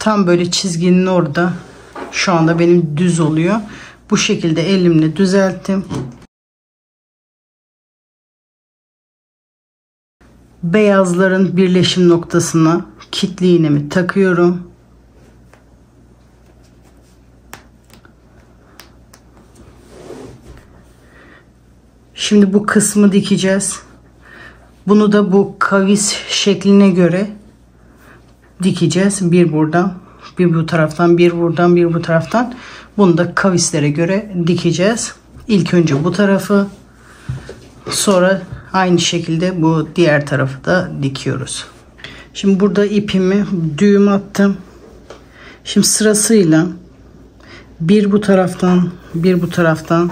Tam böyle çizginin orada. Şu anda benim düz oluyor. Bu şekilde elimle düzelttim. beyazların birleşim noktasına kitli iğnemi takıyorum. Şimdi bu kısmı dikeceğiz. Bunu da bu kavis şekline göre dikeceğiz. Bir buradan, bir bu taraftan, bir buradan, bir bu taraftan. Bunu da kavislere göre dikeceğiz. İlk önce bu tarafı, sonra aynı şekilde bu diğer tarafı da dikiyoruz. Şimdi burada ipimi düğüm attım. Şimdi sırasıyla bir bu taraftan, bir bu taraftan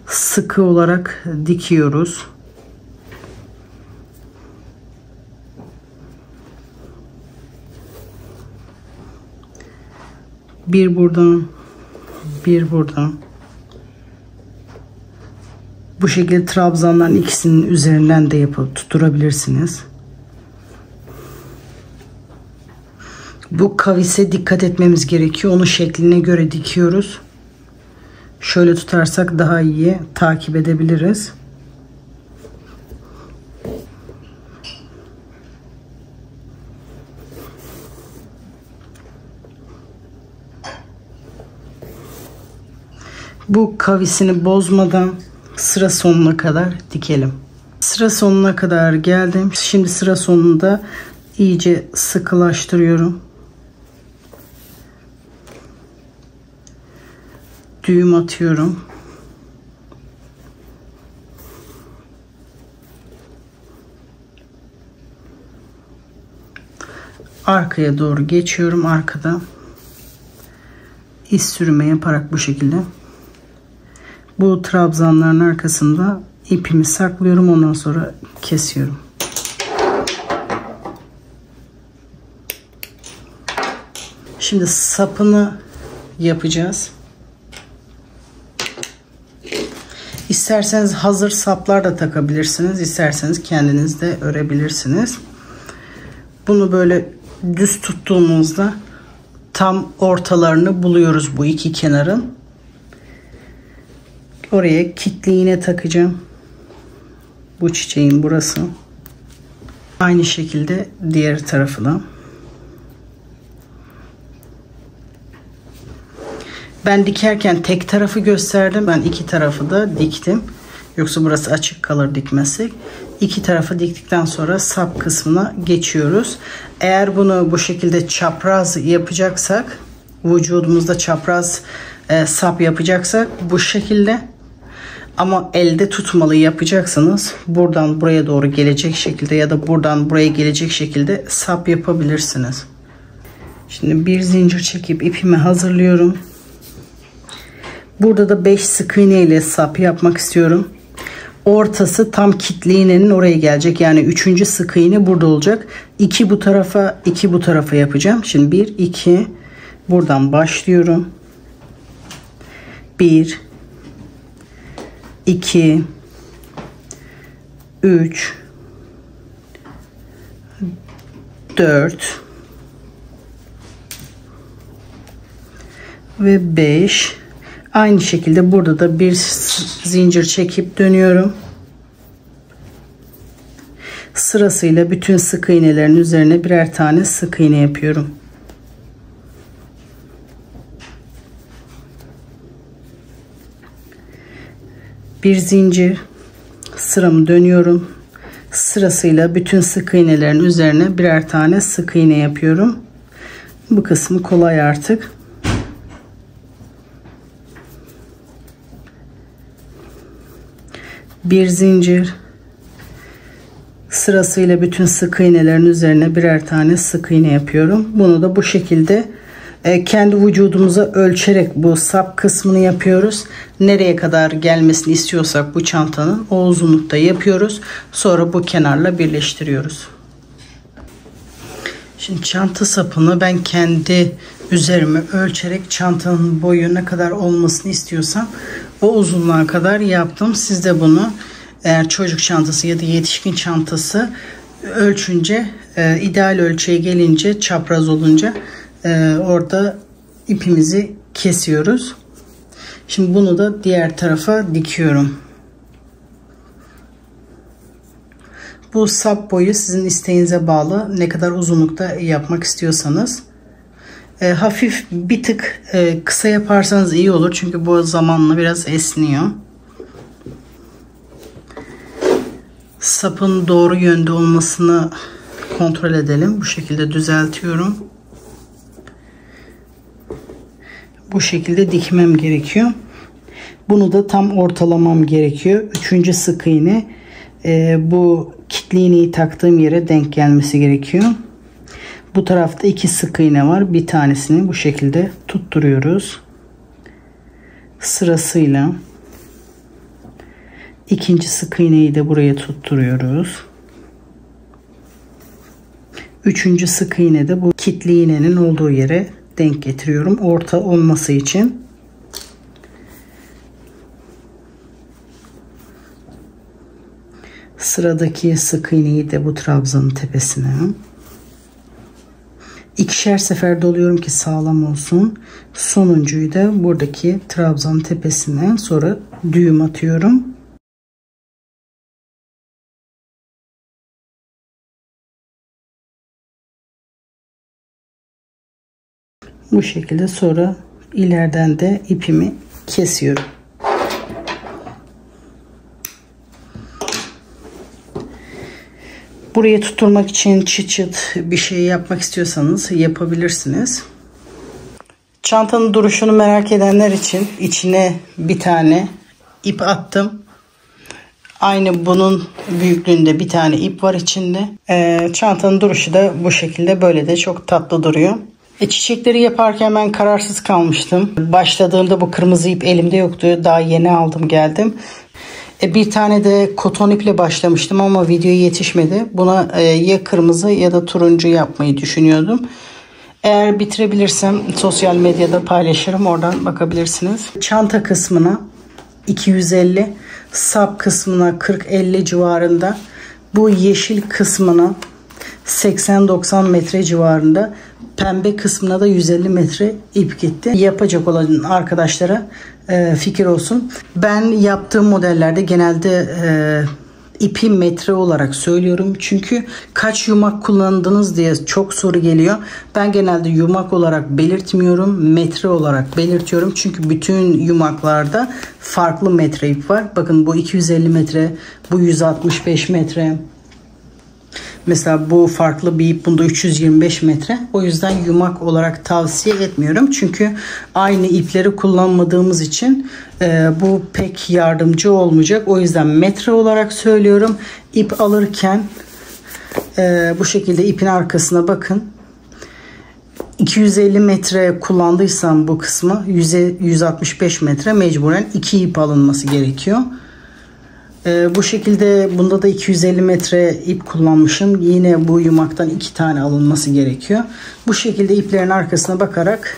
sıkı olarak dikiyoruz. Bir buradan, bir buradan. Bu şekilde trabzanların ikisinin üzerinden de yapıp tutturabilirsiniz. Bu kavise dikkat etmemiz gerekiyor. Onun şekline göre dikiyoruz. Şöyle tutarsak daha iyi takip edebiliriz. Bu kavisini bozmadan sıra sonuna kadar dikelim. Sıra sonuna kadar geldim. Şimdi sıra sonunda iyice sıkılaştırıyorum. Düğüm atıyorum. Arkaya doğru geçiyorum. Arkada iz sürme yaparak bu şekilde bu trabzanların arkasında ipimi saklıyorum. Ondan sonra kesiyorum. Şimdi sapını yapacağız. İsterseniz hazır saplar da takabilirsiniz. İsterseniz kendiniz de örebilirsiniz. Bunu böyle düz tuttuğumuzda tam ortalarını buluyoruz bu iki kenarın. Oraya kitli iğne takacağım. Bu çiçeğin burası. Aynı şekilde diğer tarafına. Ben dikerken tek tarafı gösterdim. Ben iki tarafı da diktim. Yoksa burası açık kalır dikmezsek. İki tarafı diktikten sonra sap kısmına geçiyoruz. Eğer bunu bu şekilde çapraz yapacaksak, vücudumuzda çapraz sap yapacaksak bu şekilde, ama elde tutmalı yapacaksanız buradan buraya doğru gelecek şekilde ya da buradan buraya gelecek şekilde sap yapabilirsiniz. Şimdi bir zincir çekip ipimi hazırlıyorum. Burada da 5 sık iğne ile sap yapmak istiyorum. Ortası tam kitli iğnenin oraya gelecek. Yani 3. sık iğne burada olacak. 2 bu tarafa, 2 bu tarafa yapacağım. Şimdi 1, 2 buradan başlıyorum. 1, 2, 3, 4 ve 5. Aynı şekilde burada da bir zincir çekip dönüyorum. Sırasıyla bütün sık iğnelerin üzerine birer tane sık iğne yapıyorum. Bir zincir, sıramı dönüyorum. Sırasıyla bütün sık iğnelerin üzerine birer tane sık iğne yapıyorum. Bu kısmı kolay artık. Bir zincir, sırasıyla bütün sık iğnelerin üzerine birer tane sık iğne yapıyorum. Bunu da bu şekilde kendi vücudumuza ölçerek bu sap kısmını yapıyoruz. Nereye kadar gelmesini istiyorsak bu çantanın o uzunlukta yapıyoruz. Sonra bu kenarla birleştiriyoruz. Şimdi çanta sapını ben kendi üzerime ölçerek çantanın boyu ne kadar olmasını istiyorsam o uzunluğa kadar yaptım. Siz de bunu eğer çocuk çantası ya da yetişkin çantası ölçünce ideal ölçüye gelince, çapraz olunca orada ipimizi kesiyoruz. Şimdi bunu da diğer tarafa dikiyorum. Bu sap boyu sizin isteğinize bağlı. Ne kadar uzunlukta yapmak istiyorsanız. Hafif bir tık kısa yaparsanız iyi olur. Çünkü bu zamanla biraz esniyor. Sapın doğru yönde olmasını kontrol edelim. Bu şekilde düzeltiyorum. Bu şekilde dikmem gerekiyor. Bunu da tam ortalamam gerekiyor. 3. sık iğne bu kitli iğneyi taktığım yere denk gelmesi gerekiyor. Bu tarafta 2 sık iğne var. Bir tanesini bu şekilde tutturuyoruz. Sırasıyla 2. sık iğneyi de buraya tutturuyoruz. 3. sık iğne de bu kitli iğnenin olduğu yere denk getiriyorum. Orta olması için. Sıradaki sık iğneyi de bu trabzanın tepesine. 2'şer sefer doluyorum ki sağlam olsun. Sonuncuyu da buradaki trabzanın tepesine, sonra düğüm atıyorum. Bu şekilde sonra ileriden de ipimi kesiyorum. Buraya tutturmak için çıt çıt bir şey yapmak istiyorsanız yapabilirsiniz. Çantanın duruşunu merak edenler için içine bir tane ip attım. Aynı bunun büyüklüğünde bir tane ip var içinde. Çantanın duruşu da bu şekilde, böyle de çok tatlı duruyor. Çiçekleri yaparken ben kararsız kalmıştım. Başladığımda bu kırmızı ip elimde yoktu. Daha yeni aldım geldim. Bir tane de koton iple başlamıştım ama video yetişmedi. Buna ya kırmızı ya da turuncu yapmayı düşünüyordum. Eğer bitirebilirsem sosyal medyada paylaşırım. Oradan bakabilirsiniz. Çanta kısmına 250, sap kısmına 40-50 civarında, bu yeşil kısmına 80-90 metre civarında, pembe kısmına da 150 metre ip gitti. Yapacak olan arkadaşlara fikir olsun. Ben yaptığım modellerde genelde ipi metre olarak söylüyorum. Çünkü kaç yumak kullandınız diye çok soru geliyor. Ben genelde yumak olarak belirtmiyorum. Metre olarak belirtiyorum. Çünkü bütün yumaklarda farklı metre ip var. Bakın bu 250 metre, bu 165 metre. Mesela bu farklı bir ip, bunda 325 metre. O yüzden yumak olarak tavsiye etmiyorum. Çünkü aynı ipleri kullanmadığımız için bu pek yardımcı olmayacak. O yüzden metre olarak söylüyorum. İp alırken bu şekilde ipin arkasına bakın. 250 metre kullandıysam bu kısmı 165 metre mecburen 2 ip alınması gerekiyor. Bu şekilde bunda da 250 metre ip kullanmışım. Yine bu yumaktan 2 tane alınması gerekiyor. Bu şekilde iplerin arkasına bakarak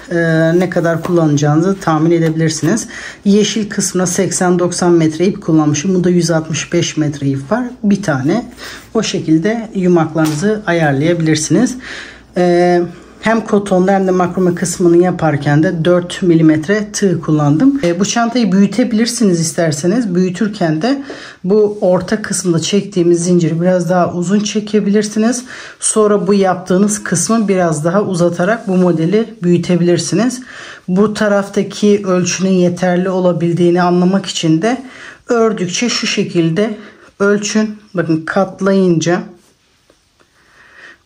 ne kadar kullanacağınızı tahmin edebilirsiniz. Yeşil kısmına 80-90 metre ip kullanmışım. Bunda 165 metre ip var. Bir tane. O şekilde yumaklarınızı ayarlayabilirsiniz. Hem kotonda hem de makrome kısmını yaparken de 4 mm tığ kullandım. Bu çantayı büyütebilirsiniz isterseniz. Büyütürken de bu orta kısımda çektiğimiz zinciri biraz daha uzun çekebilirsiniz. Sonra bu yaptığınız kısmı biraz daha uzatarak bu modeli büyütebilirsiniz. Bu taraftaki ölçünün yeterli olabildiğini anlamak için de ördükçe şu şekilde ölçün. Bakın katlayınca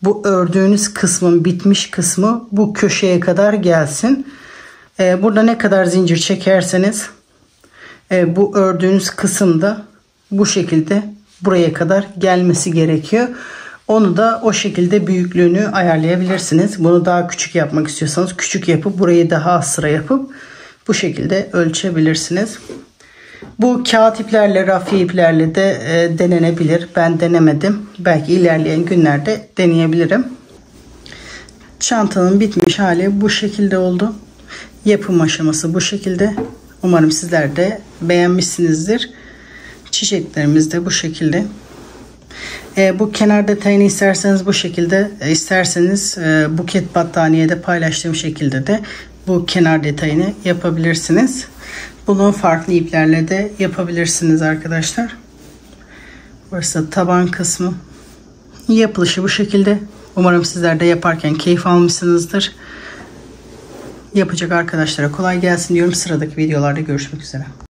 bu ördüğünüz kısmın bitmiş kısmı bu köşeye kadar gelsin. Burada ne kadar zincir çekerseniz bu ördüğünüz kısımda bu şekilde buraya kadar gelmesi gerekiyor. Onu da o şekilde büyüklüğünü ayarlayabilirsiniz. Bunu daha küçük yapmak istiyorsanız küçük yapıp burayı daha az sıra yapıp bu şekilde ölçebilirsiniz. Bu kağıt iplerle, rafi iplerle de denenebilir. Ben denemedim. Belki ilerleyen günlerde deneyebilirim. Çantanın bitmiş hali bu şekilde oldu. Yapım aşaması bu şekilde. Umarım sizler de beğenmişsinizdir. Çiçeklerimiz de bu şekilde. Bu kenar detayını isterseniz bu şekilde, isterseniz buket battaniyede paylaştığım şekilde de bu kenar detayını yapabilirsiniz. Bunu farklı iplerle de yapabilirsiniz arkadaşlar. Burası taban kısmı. Yapılışı bu şekilde. Umarım sizler de yaparken keyif almışsınızdır. Yapacak arkadaşlara kolay gelsin diyorum. Sıradaki videolarda görüşmek üzere.